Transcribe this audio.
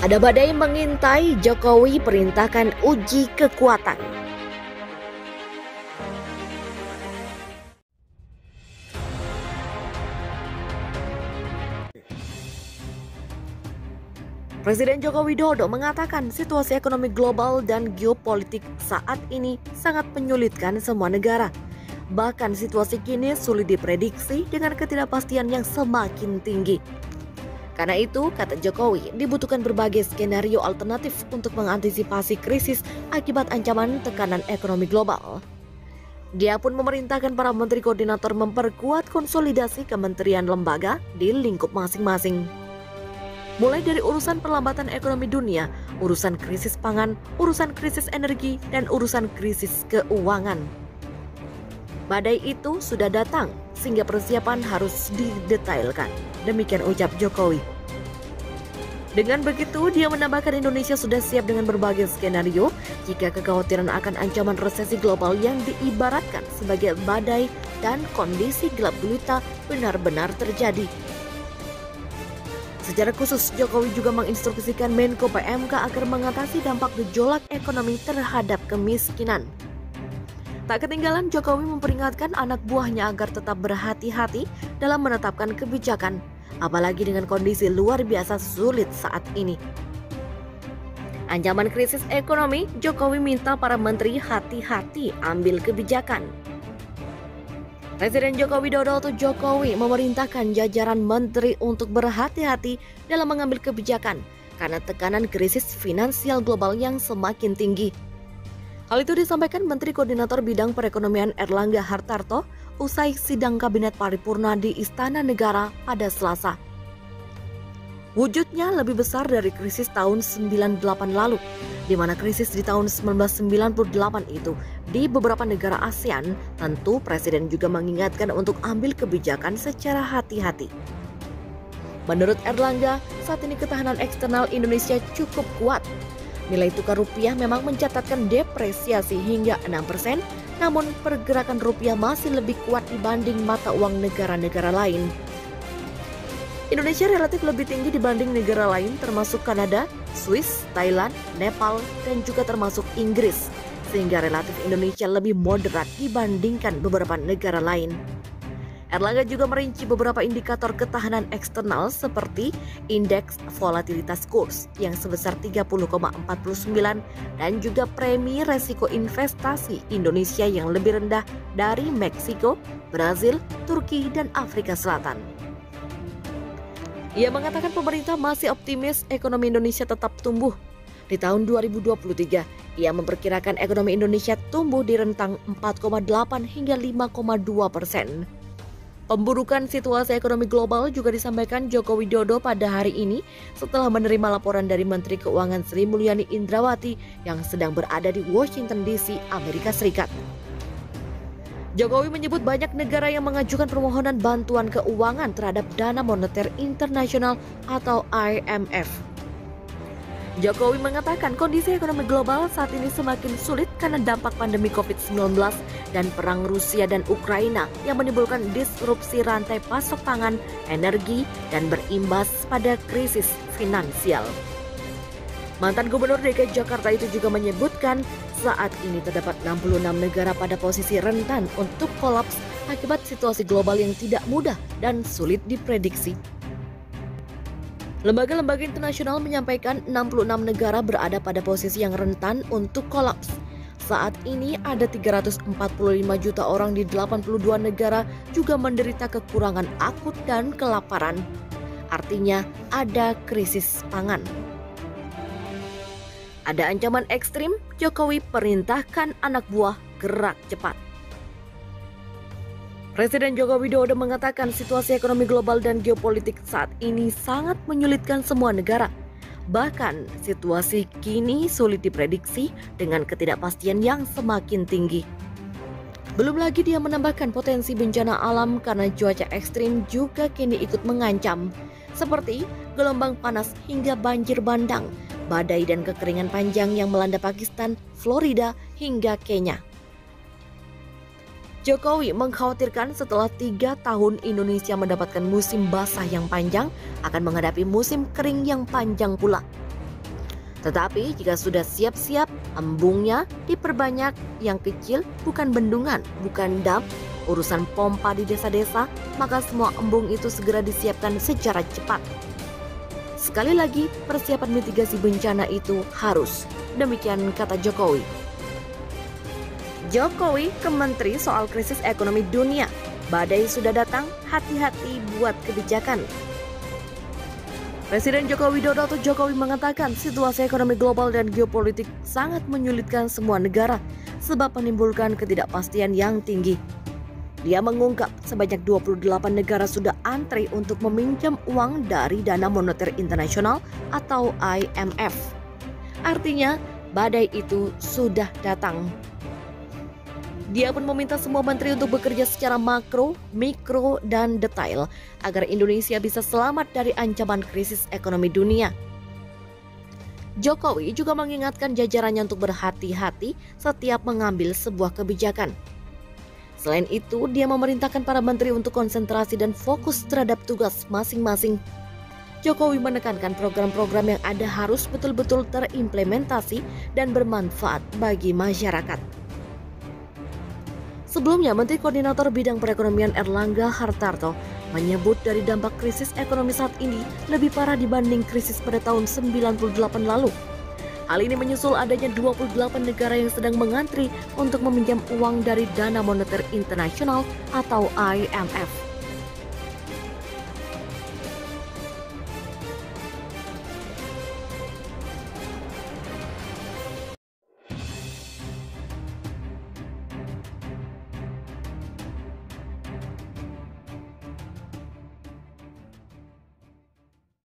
Ada badai mengintai, Jokowi perintahkan uji kekuatan. Presiden Joko Widodo mengatakan situasi ekonomi global dan geopolitik saat ini sangat menyulitkan semua negara. Bahkan situasi kini sulit diprediksi dengan ketidakpastian yang semakin tinggi. Karena itu, kata Jokowi, dibutuhkan berbagai skenario alternatif untuk mengantisipasi krisis akibat ancaman tekanan ekonomi global. Dia pun memerintahkan para menteri koordinator memperkuat konsolidasi kementerian lembaga di lingkup masing-masing. Mulai dari urusan perlambatan ekonomi dunia, urusan krisis pangan, urusan krisis energi, dan urusan krisis keuangan. Badai itu sudah datang, sehingga persiapan harus didetailkan. Demikian ucap Jokowi. Dengan begitu, dia menambahkan Indonesia sudah siap dengan berbagai skenario jika kekhawatiran akan ancaman resesi global yang diibaratkan sebagai badai dan kondisi gelap gulita benar-benar terjadi. Secara khusus, Jokowi juga menginstruksikan Menko PMK agar mengatasi dampak gejolak ekonomi terhadap kemiskinan. Tak ketinggalan, Jokowi memperingatkan anak buahnya agar tetap berhati-hati dalam menetapkan kebijakan, apalagi dengan kondisi luar biasa sulit saat ini. Ancaman krisis ekonomi, Jokowi minta para menteri hati-hati ambil kebijakan. Presiden Joko Widodo atau Jokowi memerintahkan jajaran menteri untuk berhati-hati dalam mengambil kebijakan karena tekanan krisis finansial global yang semakin tinggi. Hal itu disampaikan Menteri Koordinator Bidang Perekonomian Erlangga Hartarto usai sidang Kabinet Paripurna di Istana Negara pada Selasa. Wujudnya lebih besar dari krisis tahun 98 lalu, di mana krisis di tahun 1998 itu di beberapa negara ASEAN. Tentu Presiden juga mengingatkan untuk ambil kebijakan secara hati-hati. Menurut Erlangga, saat ini ketahanan eksternal Indonesia cukup kuat. Nilai tukar rupiah memang mencatatkan depresiasi hingga 6%, namun pergerakan rupiah masih lebih kuat dibanding mata uang negara-negara lain. Indonesia relatif lebih tinggi dibanding negara lain termasuk Kanada, Swiss, Thailand, Nepal, dan juga termasuk Inggris, sehingga relatif Indonesia lebih moderat dibandingkan beberapa negara lain. Erlangga juga merinci beberapa indikator ketahanan eksternal seperti indeks volatilitas kurs yang sebesar 30,49 dan juga premi resiko investasi Indonesia yang lebih rendah dari Meksiko, Brazil, Turki, dan Afrika Selatan. Ia mengatakan pemerintah masih optimis ekonomi Indonesia tetap tumbuh. Di tahun 2023, ia memperkirakan ekonomi Indonesia tumbuh di rentang 4,8 hingga 5,2%. Pemburukan situasi ekonomi global juga disampaikan Joko Widodo pada hari ini setelah menerima laporan dari Menteri Keuangan Sri Mulyani Indrawati yang sedang berada di Washington DC, Amerika Serikat. Jokowi menyebut banyak negara yang mengajukan permohonan bantuan keuangan terhadap Dana Moneter Internasional atau IMF. Jokowi mengatakan kondisi ekonomi global saat ini semakin sulit karena dampak pandemi COVID-19 dan perang Rusia dan Ukraina yang menimbulkan disrupsi rantai pasok pangan, energi, dan berimbas pada krisis finansial. Mantan Gubernur DKI Jakarta itu juga menyebutkan saat ini terdapat 66 negara pada posisi rentan untuk kolaps akibat situasi global yang tidak mudah dan sulit diprediksi. Lembaga-lembaga internasional menyampaikan 66 negara berada pada posisi yang rentan untuk kolaps. Saat ini ada 345 juta orang di 82 negara juga menderita kekurangan akut dan kelaparan. Artinya ada krisis pangan. Ada ancaman ekstrim, Jokowi perintahkan anak buah gerak cepat. Presiden Joko Widodo mengatakan situasi ekonomi global dan geopolitik saat ini sangat menyulitkan semua negara. Bahkan situasi kini sulit diprediksi dengan ketidakpastian yang semakin tinggi. Belum lagi dia menambahkan potensi bencana alam karena cuaca ekstrim juga kini ikut mengancam, seperti gelombang panas hingga banjir bandang, badai dan kekeringan panjang yang melanda Pakistan, Florida, hingga Kenya. Jokowi mengkhawatirkan setelah 3 tahun Indonesia mendapatkan musim basah yang panjang, akan menghadapi musim kering yang panjang pula. Tetapi jika sudah siap-siap, embungnya diperbanyak, yang kecil bukan bendungan, bukan dam, urusan pompa di desa-desa, maka semua embung itu segera disiapkan secara cepat. Sekali lagi, persiapan mitigasi bencana itu harus. Demikian kata Jokowi. Jokowi ke Menteri soal krisis ekonomi dunia. Badai sudah datang, hati-hati buat kebijakan. Presiden Joko Widodo atau Jokowi mengatakan situasi ekonomi global dan geopolitik sangat menyulitkan semua negara sebab menimbulkan ketidakpastian yang tinggi. Dia mengungkap sebanyak 28 negara sudah antri untuk meminjam uang dari Dana Moneter Internasional atau IMF. Artinya, badai itu sudah datang. Dia pun meminta semua menteri untuk bekerja secara makro, mikro, dan detail agar Indonesia bisa selamat dari ancaman krisis ekonomi dunia. Jokowi juga mengingatkan jajarannya untuk berhati-hati setiap mengambil sebuah kebijakan. Selain itu, dia memerintahkan para menteri untuk konsentrasi dan fokus terhadap tugas masing-masing. Jokowi menekankan program-program yang ada harus betul-betul terimplementasi dan bermanfaat bagi masyarakat. Sebelumnya, Menteri Koordinator Bidang Perekonomian Erlangga Hartarto menyebut dari dampak krisis ekonomi saat ini lebih parah dibanding krisis pada tahun 98 lalu. Hal ini menyusul adanya 28 negara yang sedang mengantri untuk meminjam uang dari Dana Moneter Internasional atau IMF.